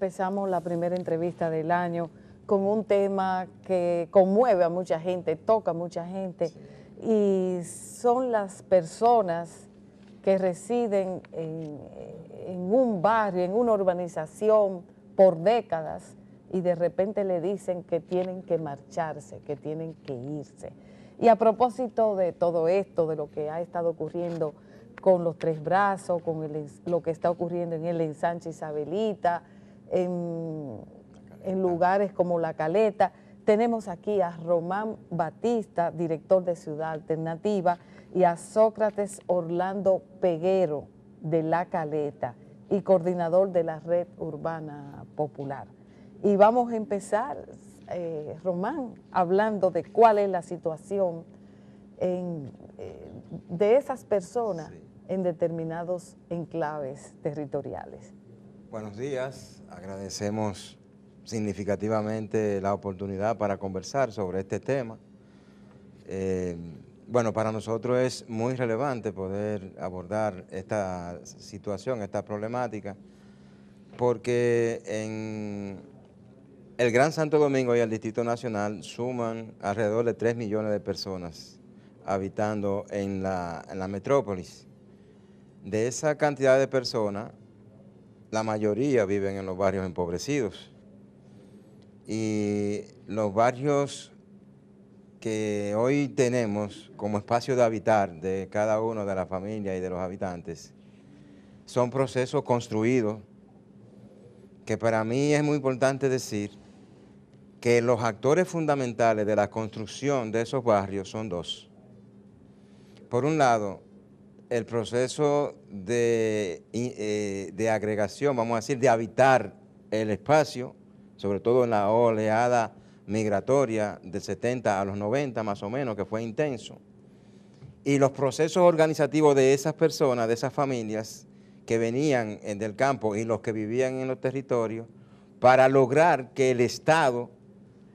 empezamos la primera entrevista del año con un tema que conmueve a mucha gente, toca a mucha gente, y son las personas que residen en un barrio, en una urbanización por décadas, y de repente le dicen que tienen que marcharse, que tienen que irse. Y a propósito de todo esto, de lo que ha estado ocurriendo con los Tres Brazos, con lo que está ocurriendo en el ensanche Isabelita, en lugares como La Caleta, tenemos aquí a Román Batista, director de Ciudad Alternativa, y a Sócrates Orlando Peguero de La Caleta y coordinador de la Red Urbana Popular. Y vamos a empezar, Román, hablando de cuál es la situación de esas personas en determinados enclaves territoriales. Buenos días, agradecemos significativamente la oportunidad para conversar sobre este tema. Bueno, para nosotros es muy relevante poder abordar esta situación, esta problemática, porque en el Gran Santo Domingo y el Distrito Nacional suman alrededor de 3 millones de personas habitando en la metrópolis. De esa cantidad de personas, la mayoría viven en los barrios empobrecidos. Y los barrios que hoy tenemos como espacio de habitar de cada uno de la familia y de los habitantes son procesos construidos que para mí es muy importante decir que los actores fundamentales de la construcción de esos barrios son dos. Por un lado, el proceso de agregación, vamos a decir, de habitar el espacio, sobre todo en la oleada migratoria del 70 a los 90 más o menos, que fue intenso, y los procesos organizativos de esas personas, de esas familias que venían del campo y los que vivían en los territorios, para lograr que el Estado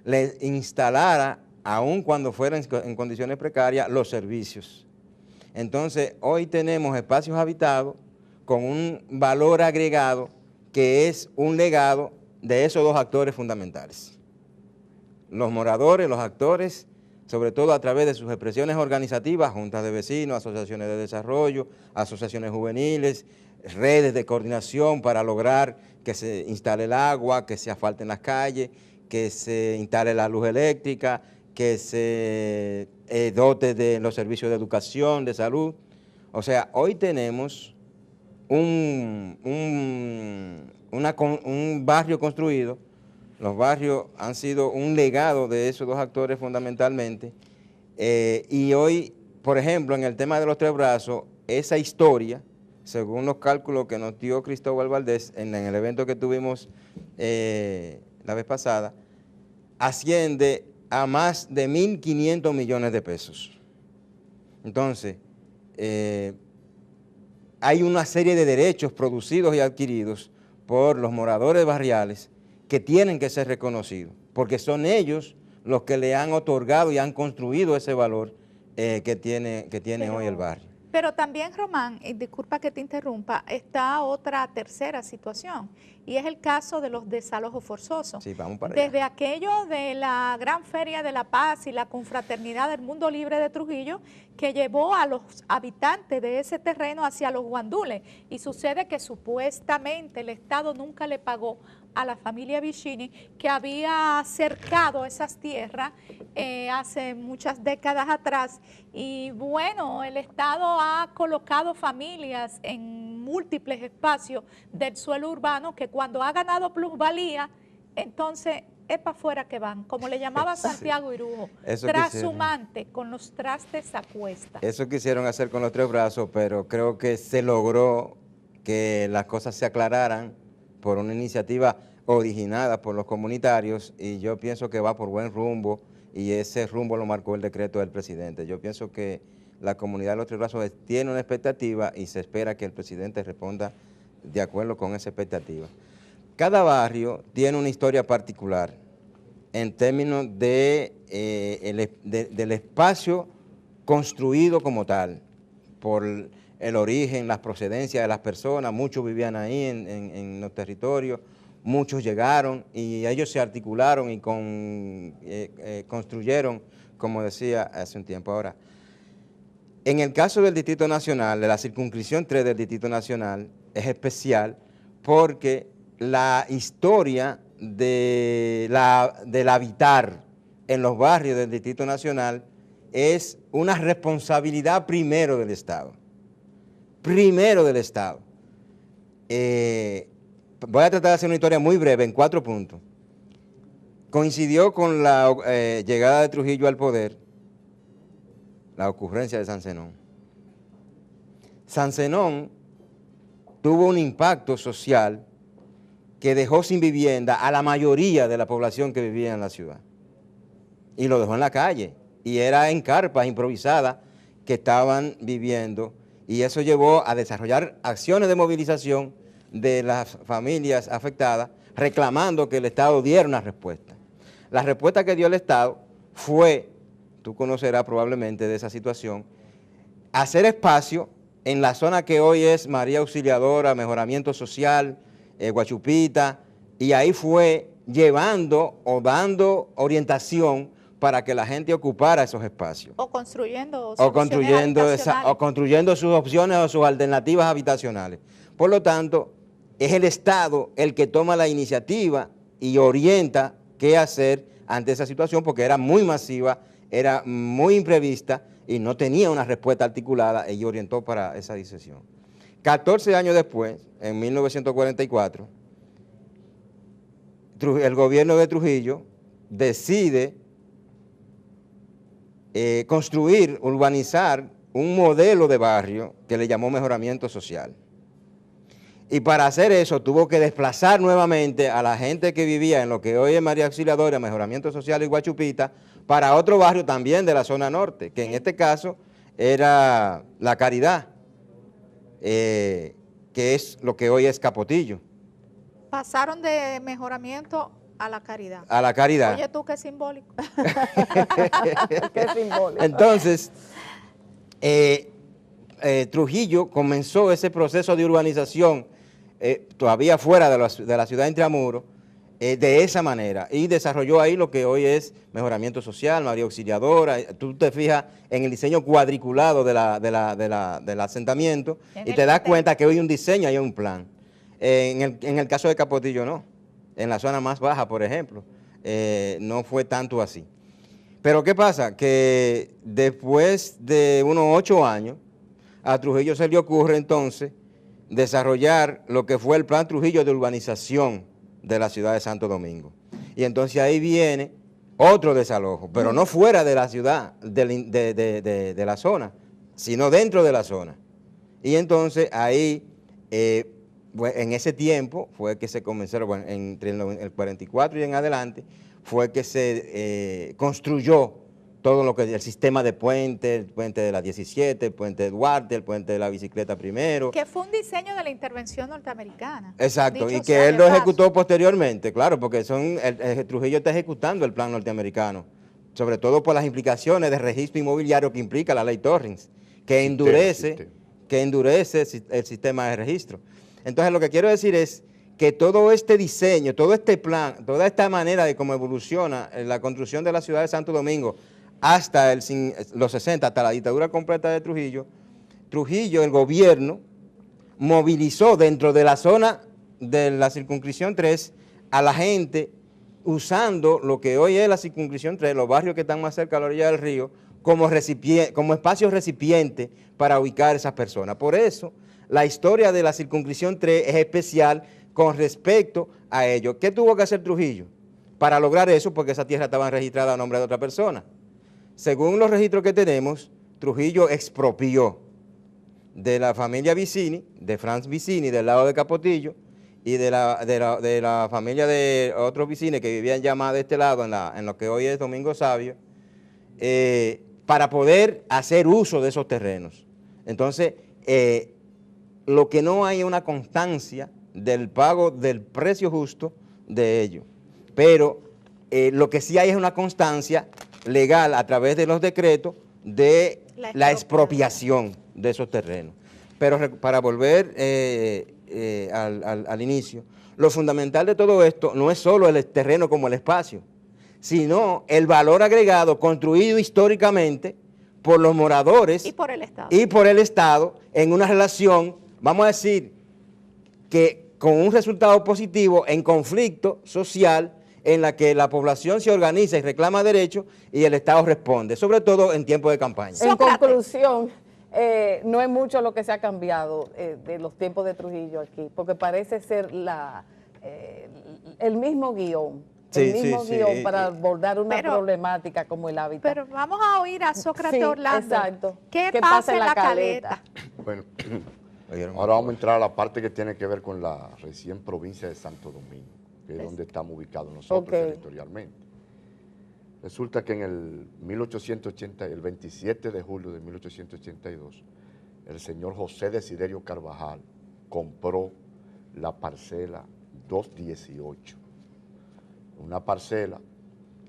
les instalara, aun cuando fueran en condiciones precarias, los servicios. Entonces, hoy tenemos espacios habitados con un valor agregado que es un legado de esos dos actores fundamentales. Los moradores, los actores, sobre todo a través de sus expresiones organizativas, juntas de vecinos, asociaciones de desarrollo, asociaciones juveniles, redes de coordinación para lograr que se instale el agua, que se asfalten las calles, que se instale la luz eléctrica, que se dote de los servicios de educación, de salud. O sea, hoy tenemos un barrio construido. Los barrios han sido un legado de esos dos actores fundamentalmente. Y hoy, por ejemplo, en el tema de los Tres Brazos, esa historia, según los cálculos que nos dio Cristóbal Valdés en el evento que tuvimos la vez pasada, asciende a más de 1.500 millones de pesos. Entonces, hay una serie de derechos producidos y adquiridos por los moradores barriales que tienen que ser reconocidos, porque son ellos los que le han otorgado y han construido ese valor que tiene hoy el barrio. Pero también, Román, disculpa que te interrumpa, está otra tercera situación, y es el caso de los desalojos forzosos. Sí, vamos para allá. Desde aquello de la Gran Feria de la Paz y la Confraternidad del Mundo Libre de Trujillo, que llevó a los habitantes de ese terreno hacia los guandules, y sucede que supuestamente el Estado nunca le pagó a la familia Vicini, que había cercado esas tierras hace muchas décadas atrás, y bueno, el Estado ha colocado familias en múltiples espacios del suelo urbano que cuando ha ganado plusvalía, entonces es para afuera que van, como le llamaba Santiago Irujo, trashumante, con los trastes a cuesta. Eso quisieron hacer con los Tres Brazos, pero creo que se logró que las cosas se aclararan por una iniciativa originada por los comunitarios, y yo pienso que va por buen rumbo, y ese rumbo lo marcó el decreto del presidente. Yo pienso que la comunidad de los Tres Brazos tiene una expectativa y se espera que el presidente responda de acuerdo con esa expectativa. Cada barrio tiene una historia particular en términos del espacio construido como tal, por el origen, las procedencias de las personas. Muchos vivían ahí en los territorios, muchos llegaron y ellos se articularon y construyeron, como decía hace un tiempo. Ahora, en el caso del Distrito Nacional, de la circunscripción 3 del Distrito Nacional, es especial porque la historia del habitar en los barrios del Distrito Nacional es una responsabilidad primero del Estado. Primero del Estado. Voy a tratar de hacer una historia muy breve, en 4 puntos. Coincidió con la llegada de Trujillo al poder, la ocurrencia de San Zenón. San Zenón tuvo un impacto social que dejó sin vivienda a la mayoría de la población que vivía en la ciudad. Y lo dejó en la calle. Y era en carpas improvisadas que estaban viviendo. Y eso llevó a desarrollar acciones de movilización de las familias afectadas, reclamando que el Estado diera una respuesta. La respuesta que dio el Estado fue, tú conocerás probablemente de esa situación, hacer espacio en la zona que hoy es María Auxiliadora, Mejoramiento Social, Guachupita, y ahí fue llevando o dando orientación para que la gente ocupara esos espacios. O construyendo sus opciones o sus alternativas habitacionales. Por lo tanto, es el Estado el que toma la iniciativa y orienta qué hacer ante esa situación, porque era muy masiva, era muy imprevista y no tenía una respuesta articulada y orientó para esa decisión. 14 años después, en 1944, el gobierno de Trujillo decide construir, urbanizar un modelo de barrio que le llamó Mejoramiento Social. Y para hacer eso tuvo que desplazar nuevamente a la gente que vivía en lo que hoy es María Auxiliadora, Mejoramiento Social y Guachupita, para otro barrio también de la zona norte, que en este caso era La Caridad, que es lo que hoy es Capotillo. Pasaron de Mejoramiento a La Caridad. A La Caridad. Oye tú, qué simbólico. Qué simbólico. Entonces, Trujillo comenzó ese proceso de urbanización todavía fuera de la ciudad de Intramuros, de esa manera, y desarrolló ahí lo que hoy es Mejoramiento Social, María Auxiliadora. Tú te fijas en el diseño cuadriculado del asentamiento y te das cuenta que hoy hay un diseño, hay un plan. En el caso de Capotillo no, en la zona más baja, por ejemplo, no fue tanto así. Pero ¿qué pasa? Que después de unos 8 años, a Trujillo se le ocurre entonces desarrollar lo que fue el Plan Trujillo de urbanización de la ciudad de Santo Domingo. Y entonces ahí viene otro desalojo, pero no fuera de la ciudad, de la zona, sino dentro de la zona. Y entonces ahí, en ese tiempo, fue que se comenzaron, bueno, entre el 44 y en adelante, fue que se construyó todo lo que es el sistema de puentes, el puente de la 17, el puente de Duarte, el puente de la bicicleta primero. Que fue un diseño de la intervención norteamericana. Exacto, y que él lo ejecutó posteriormente, claro, porque Trujillo está ejecutando el plan norteamericano, sobre todo por las implicaciones de registro inmobiliario que implica la ley Torrens, que endurece el sistema de registro. Entonces lo que quiero decir es que todo este diseño, todo este plan, toda esta manera de cómo evoluciona la construcción de la ciudad de Santo Domingo, hasta los 60, hasta la dictadura completa de Trujillo, el gobierno, movilizó dentro de la zona de la circunscripción 3 a la gente usando lo que hoy es la circunscripción 3, los barrios que están más cerca a la orilla del río, como espacios recipientes para ubicar a esas personas. Por eso, la historia de la circunscripción 3 es especial con respecto a ello. ¿Qué tuvo que hacer Trujillo para lograr eso? Porque esa tierra estaba registrada a nombre de otra persona. Según los registros que tenemos, Trujillo expropió de la familia Vicini, de Franz Vicini, del lado de Capotillo, y de la familia de otros Vicini que vivían ya más de este lado, en lo que hoy es Domingo Sabio, para poder hacer uso de esos terrenos. Entonces, lo que no hay es una constancia del pago del precio justo de ellos, pero lo que sí hay es una constancia legal a través de los decretos de la expropiación de esos terrenos. Pero para volver al inicio, lo fundamental de todo esto no es solo el terreno como el espacio, sino el valor agregado construido históricamente por los moradores Y por el Estado. y por el Estado en una relación, vamos a decir, que con un resultado positivo en conflicto social en la que la población se organiza y reclama derechos y el Estado responde, sobre todo en tiempos de campaña. En Sócrates. conclusión, no es mucho lo que se ha cambiado de los tiempos de Trujillo aquí, porque parece ser el mismo guión, Sí, el mismo sí, guión sí. para abordar una Pero- problemática como el hábitat. Pero vamos a oír a Sócrates Sí, Orlando. exacto. ¿Qué pasa en la caleta? Bueno, Oyeron. ahora vamos a entrar a la parte que tiene que ver con la recién provincia de Santo Domingo, que es donde estamos ubicados nosotros Ok. territorialmente. Resulta que en el 27 de julio de 1882, el señor José Desiderio Carvajal compró la parcela 218, una parcela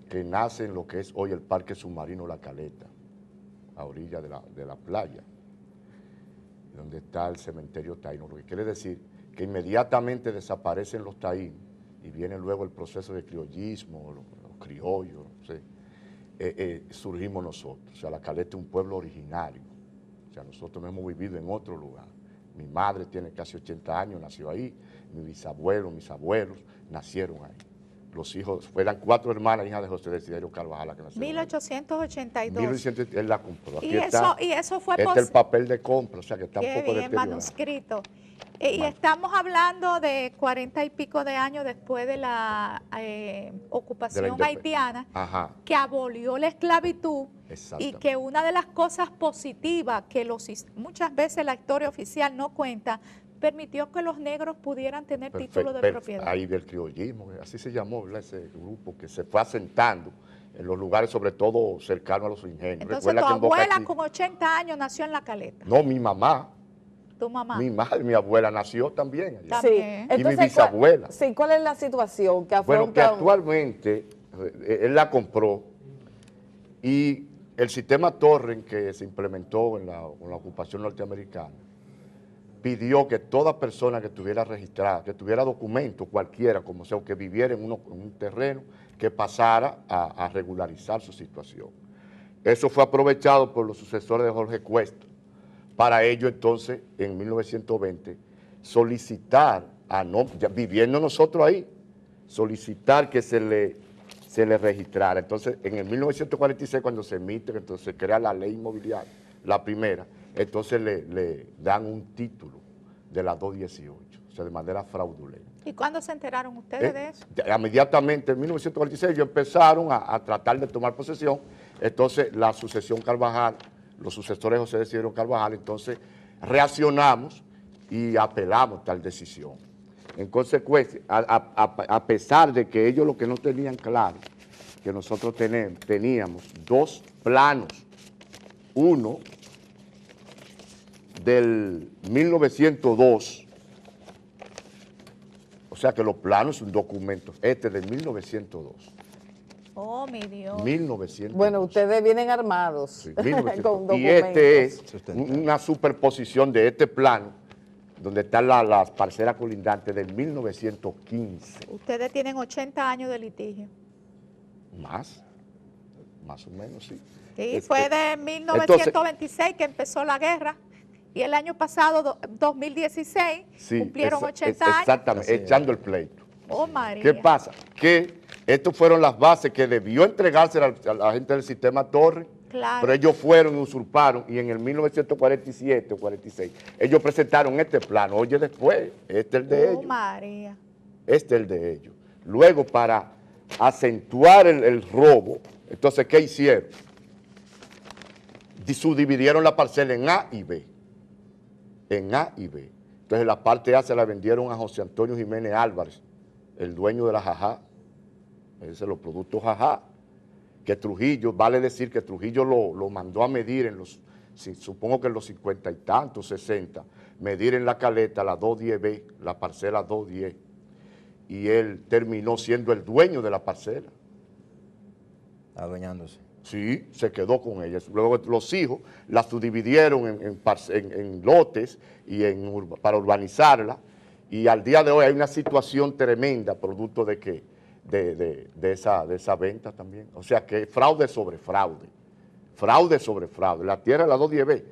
que nace en lo que es hoy el Parque Submarino La Caleta, a orilla de la playa, donde está el cementerio taíno, lo que quiere decir que inmediatamente desaparecen los taínos y viene luego el proceso de criollismo, los criollos, no sé, surgimos nosotros. O sea, La Caleta es un pueblo originario, o sea, nosotros no hemos vivido en otro lugar. Mi madre tiene casi 80 años, nació ahí, mi bisabuelo, mis abuelos nacieron ahí. Los hijos, fueran 4 hermanas, hijas de José Desiderio Carvajal, que nacieron ahí. 1882. 1800, él la compró. Aquí Y eso fue este es el papel de compra, o sea que está un Qué poco bien, deteriorado. manuscrito. Y estamos hablando de 40 y pico de años después de la ocupación independ- haitiana, Ajá, que abolió la esclavitud y exactamente. que una de las cosas positivas que muchas veces la historia oficial no cuenta, permitió que los negros pudieran tener título de propiedad. Ahí del criollismo, así se llamó, ¿verdad? Ese grupo que se fue asentando en los lugares, sobre todo cercanos a los ingenios. Entonces Recuerda tu que en Boca abuela Chica- con 80 años nació en La Caleta, No, mi mamá, tu mamá. mi madre, mi abuela nació también allá. También. Sí. Y mi Entonces, bisabuela. Sí, ¿cuál es la situación que Bueno, que afronta? actualmente él la compró y el sistema Torrent que se implementó con la ocupación norteamericana pidió que toda persona que estuviera registrada, que tuviera documento cualquiera, como sea, o que viviera en un terreno, que pasara a regularizar su situación. Eso fue aprovechado por los sucesores de Jorge Cuesta. Para ello, entonces, en 1920, solicitar, ya viviendo nosotros ahí, solicitar que se le registrara. Entonces, en el 1946, cuando se emite, entonces se crea la ley inmobiliaria, la primera, entonces le dan un título de la 218, o sea, de manera fraudulenta. ¿Y cuándo se enteraron ustedes de eso? Inmediatamente, en 1946, ellos empezaron a tratar de tomar posesión. Entonces, la sucesión Carvajal, los sucesores de José Desiderio Carvajal, entonces reaccionamos y apelamos tal decisión. En consecuencia, a pesar de que ellos lo que no tenían claro, que nosotros teníamos 2 planos, uno del 1902, o sea que los planos son documentos, este de 1902. Oh, mi Dios. 1902. Bueno, ustedes vienen armados Sí, con 1900. documentos. Y este es Sustentado. una superposición de este plano, donde están las parcelas colindantes del 1915. Ustedes tienen 80 años de litigio. Más o menos, sí. Sí, fue de entonces, 1926 que empezó la guerra y el año pasado, 2016, sí, cumplieron 80 años. Exactamente, Así es. echando el pleito. Oh, María. ¿Qué pasa? Que estas fueron las bases que debió entregarse a la gente del sistema Torre, Claro. pero ellos fueron y usurparon, y en el 1947 o 46, ellos presentaron este plano. Oye, después, este es el de Oh, ellos. María. Este es el de ellos. Luego, para acentuar el robo, entonces, ¿qué hicieron? Subdividieron la parcela en A y B. En A y B. Entonces, la parte A se la vendieron a José Antonio Jiménez Álvarez, el dueño de la Jajá. Ese es los productos Jajá. Que Trujillo, vale decir que Trujillo lo mandó a medir en los, supongo que en los 50 y tantos, 60, medir en La Caleta la 210B, la parcela 210. Y él terminó siendo el dueño de la parcela. Adueñándose. Sí, se quedó con ella. Luego los hijos la subdividieron en lotes y para urbanizarla, Y al día de hoy hay una situación tremenda producto de que de esa venta también. O sea que fraude sobre fraude. Fraude sobre fraude. La tierra de la 210B,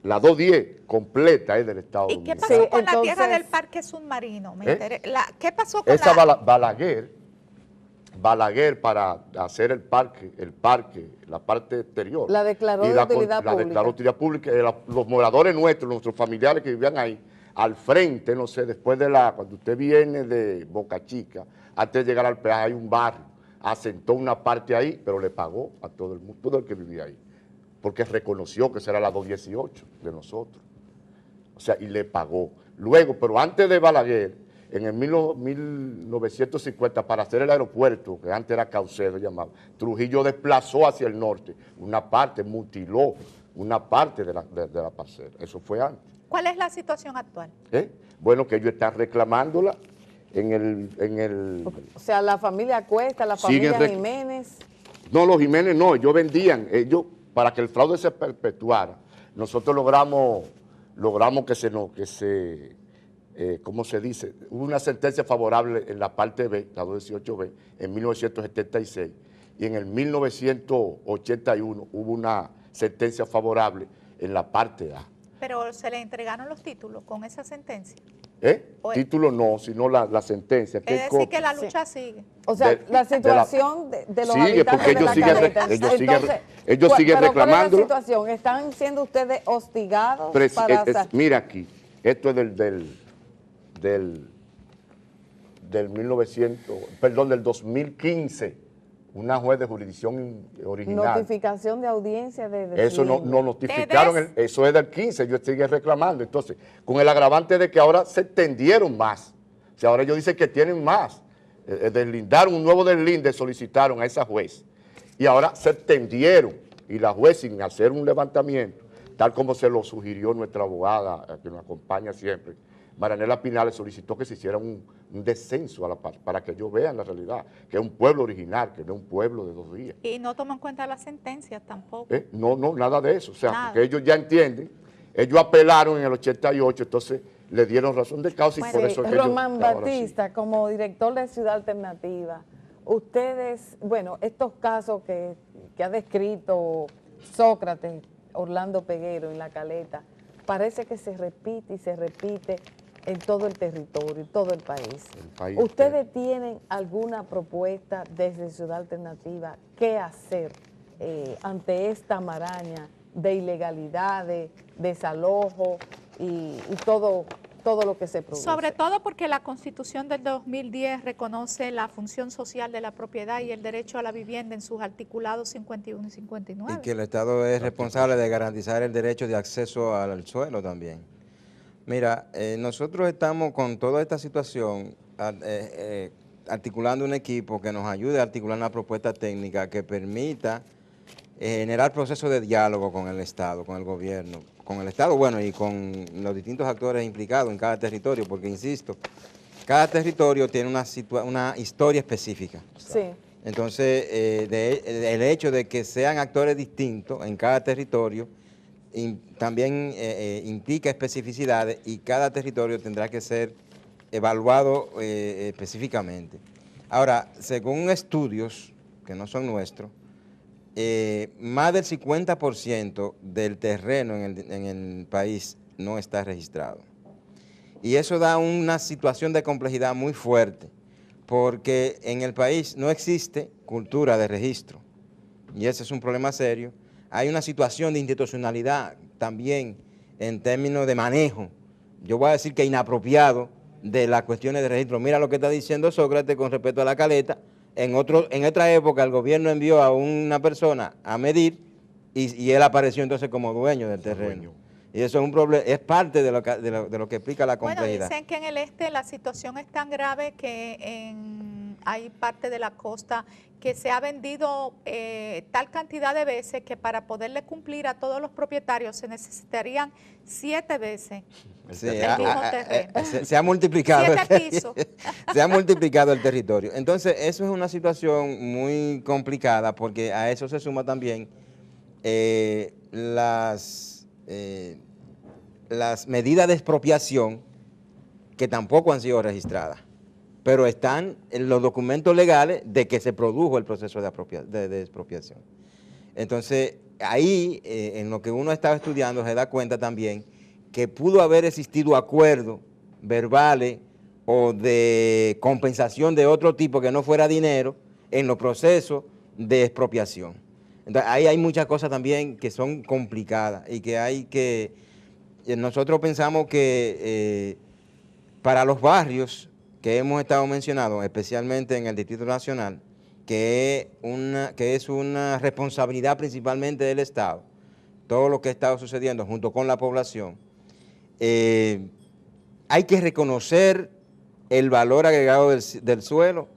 la 210 completa es del Estado ¿Y qué Dominicano. pasó Sí, con la tierra entonces- del parque submarino? ¿Eh? ¿Qué pasó con Esa la...? Balaguer para hacer el parque, la parte exterior. La declaró y de utilidad la declaró pública. utilidad pública. Los moradores nuestros, nuestros familiares que vivían ahí, al frente, no sé, después cuando usted viene de Boca Chica, antes de llegar al peaje hay un barrio, asentó una parte ahí, pero le pagó a todo el mundo, todo el que vivía ahí, porque reconoció que será la 218 de nosotros. O sea, y le pagó. Luego, pero antes de Balaguer, en el 1950, para hacer el aeropuerto, que antes era Caucedo llamado, Trujillo desplazó hacia el norte una parte, mutiló una parte de la parcela. Eso fue antes. ¿Cuál es la situación actual? Bueno, que ellos están reclamándola en el O sea, la familia Cuesta, la Siguen familia Jiménez. No, los Jiménez no, ellos vendían, para que el fraude se perpetuara, nosotros logramos ¿cómo se dice? Hubo una sentencia favorable en la parte B, la 218B, en 1976, y en el 1981 hubo una sentencia favorable en la parte A. Pero se le entregaron los títulos con esa sentencia. Título no, sino la sentencia. Es decir, que la lucha sigue. O sea, la situación de los habitantes porque de la caleta. ellos siguen pero ¿cuál es reclamando. la situación? ¿Están siendo ustedes hostigados Mira aquí, esto es del 2015, una juez de jurisdicción original. notificación de audiencia de Eso no deslinde? notificaron, eso es del 15, ellos siguen reclamando. Entonces, con el agravante de que ahora se extendieron más. O sea, ahora ellos dicen que tienen más. Deslindaron un nuevo deslinde, solicitaron a esa juez. Y ahora se extendieron. Y la juez, sin hacer un levantamiento, tal como se lo sugirió nuestra abogada, que nos acompaña siempre, Marianela Pinales, solicitó que se hiciera un descenso a la paz, para que ellos vean la realidad, que es un pueblo original, que no es un pueblo de 2 días. Y no toman en cuenta las sentencias tampoco. No, nada de eso. O sea, Nada. porque ellos ya entienden, ellos apelaron en el 88, entonces le dieron razón de causa y Bueno, por eso es que Román ellos, ahora Batista, como director de Ciudad Alternativa, ustedes, bueno, estos casos que ha descrito Sócrates, Orlando Peguero en La Caleta, parece que se repite y se repite en todo el territorio, en todo el país. ¿Ustedes tienen alguna propuesta desde Ciudad Alternativa qué hacer ante esta maraña de ilegalidad, de desalojo y todo lo que se produce? Sobre todo porque la Constitución del 2010 reconoce la función social de la propiedad y el derecho a la vivienda en sus articulados 51 y 59. Y que el Estado es responsable de garantizar el derecho de acceso al suelo también. Mira, nosotros estamos con toda esta situación articulando un equipo que nos ayude a articular una propuesta técnica que permita generar procesos de diálogo con el Estado, con el gobierno, con el Estado, bueno, y con los distintos actores implicados en cada territorio, porque insisto, cada territorio tiene una historia específica. Sí. Entonces, el hecho de que sean actores distintos en cada territorio también implica especificidades y cada territorio tendrá que ser evaluado específicamente. Ahora, según estudios que no son nuestros, más del 50% del terreno en el país no está registrado. Y eso da una situación de complejidad muy fuerte, porque en el país no existe cultura de registro, y ese es un problema serio. Hay una situación de institucionalidad también en términos de manejo, yo voy a decir que inapropiado, de las cuestiones de registro. Mira lo que está diciendo Sócrates con respecto a La Caleta. En otra época el gobierno envió a una persona a medir y él apareció entonces como dueño del terreno. Y eso es un problema, es parte de lo que explica la complejidad. Bueno, dicen que en el este la situación es tan grave que hay parte de la costa que se ha vendido tal cantidad de veces que para poderle cumplir a todos los propietarios se necesitarían 7 veces Sí, el mismo terreno. se ha multiplicado. 7 pisos. Se ha multiplicado el territorio. Entonces, eso es una situación muy complicada porque a eso se suma también las medidas de expropiación que tampoco han sido registradas, pero están en los documentos legales de que se produjo el proceso de expropiación. Entonces, ahí, en lo que uno estaba estudiando, se da cuenta también que pudo haber existido acuerdos verbales o de compensación de otro tipo que no fuera dinero en los procesos de expropiación. Entonces, ahí hay muchas cosas también que son complicadas y que hay que... Nosotros pensamos que para los barrios que hemos estado mencionando, especialmente en el Distrito Nacional, que es una responsabilidad principalmente del Estado, todo lo que ha estado sucediendo junto con la población, hay que reconocer el valor agregado del suelo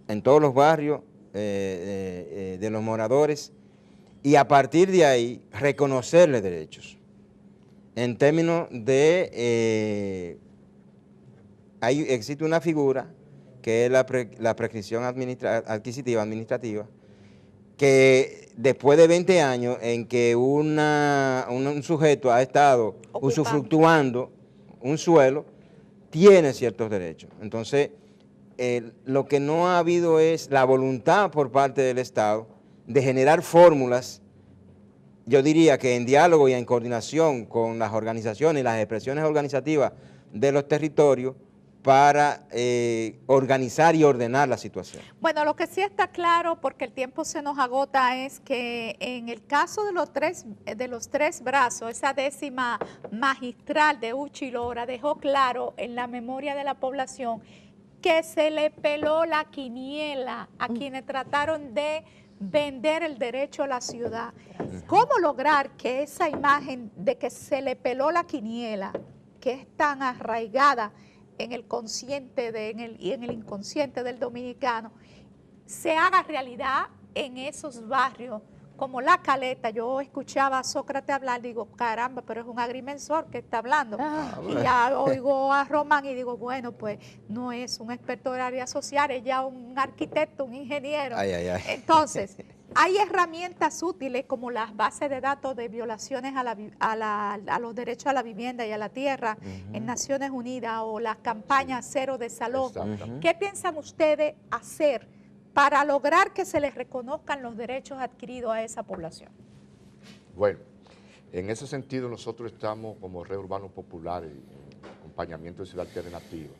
en todos los barrios de los moradores y a partir de ahí reconocerle derechos. En términos de, existe una figura que es la prescripción adquisitiva administrativa, que después de 20 años en que un sujeto ha estado usufructuando un suelo, tiene ciertos derechos. Entonces, lo que no ha habido es la voluntad por parte del Estado de generar fórmulas, yo diría que en diálogo y en coordinación con las organizaciones y las expresiones organizativas de los territorios para organizar y ordenar la situación. Bueno, lo que sí está claro, porque el tiempo se nos agota, es que en el caso de los tres brazos, esa décima magistral de Uchi Lora dejó claro en la memoria de la población que se le peló la quiniela a quienes trataron de vender el derecho a la ciudad. ¿Cómo lograr que esa imagen de que se le peló la quiniela, que es tan arraigada en el consciente y en el inconsciente del dominicano, se haga realidad en esos barrios como La Caleta? Yo escuchaba a Sócrates hablar, digo, caramba, pero es un agrimensor que está hablando. Y ya oigo a Román y digo, bueno, pues no es un experto del área social, es ya un arquitecto, un ingeniero. Entonces, hay herramientas útiles como las bases de datos de violaciones a los derechos a la vivienda y a la tierra en Naciones Unidas o las campañas cero desalojo. ¿Qué piensan ustedes hacer para lograr que se les reconozcan los derechos adquiridos a esa población? Bueno, en ese sentido nosotros estamos como Red Urbano Popular en acompañamiento de Ciudad Alternativa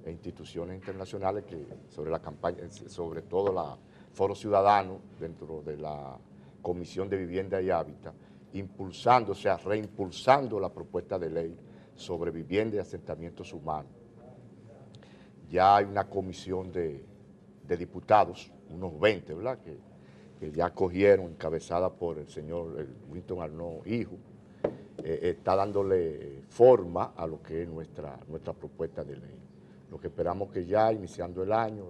e instituciones internacionales que sobre la campaña, sobre todo la Foro Ciudadano dentro de la Comisión de Vivienda y Hábitat, impulsando, o sea, reimpulsando la propuesta de ley sobre vivienda y asentamientos humanos. Ya hay una comisión de diputados, unos 20, ¿verdad?, que ya cogieron, encabezada por el señor Winston Arnaud, hijo, está dándole forma a lo que es nuestra propuesta de ley. Lo que esperamos que ya iniciando el año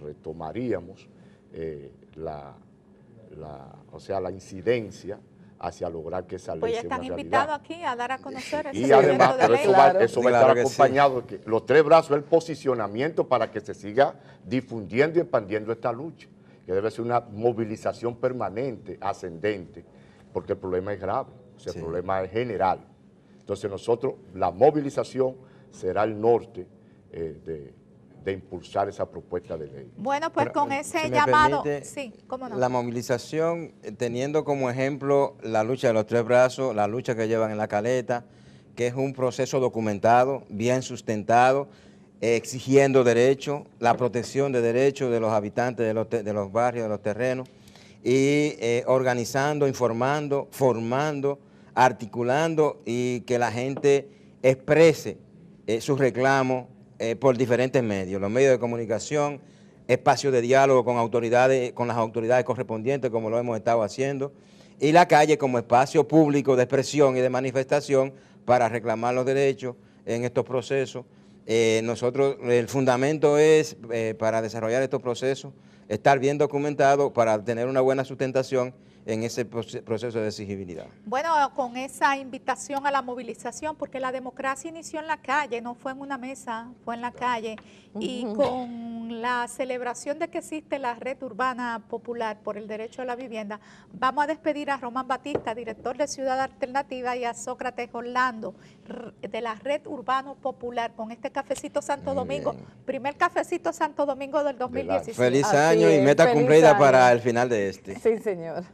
retomaríamos la incidencia hacia lograr que esa ley sea una realidad. Pues ya están invitados aquí a dar a conocer ese y además, de ley. Eso va a estar acompañado de que los tres brazos, el posicionamiento para que se siga difundiendo y expandiendo esta lucha, que debe ser una movilización permanente, ascendente, porque el problema es grave, o sea, el problema es general. Entonces nosotros, la movilización será el norte de impulsar esa propuesta de ley. Bueno, pues con ese llamado, sí, cómo no. La movilización, teniendo como ejemplo la lucha de los tres brazos, la lucha que llevan en La Caleta, que es un proceso documentado, bien sustentado, exigiendo derechos, la protección de derechos de los habitantes de los barrios, de los terrenos, y organizando, informando, formando, articulando y que la gente exprese sus reclamos por diferentes medios, los medios de comunicación, espacios de diálogo con las autoridades correspondientes, como lo hemos estado haciendo, y la calle como espacio público de expresión y de manifestación para reclamar los derechos en estos procesos. Nosotros, el fundamento es, para desarrollar estos procesos, estar bien documentado para tener una buena sustentación en ese proceso de exigibilidad. Bueno, con esa invitación a la movilización, porque la democracia inició en la calle, no fue en una mesa, fue en la calle, y con con la celebración de que existe la Red Urbana Popular por el Derecho a la Vivienda, vamos a despedir a Román Batista, director de Ciudad Alternativa, y a Sócrates Orlando, de la Red Urbano Popular, con este Cafecito Santo Muy Domingo, bien. primer Cafecito Santo Domingo del 2017. Feliz Así año y es, meta feliz cumplida año. para el final de este. Sí, señor.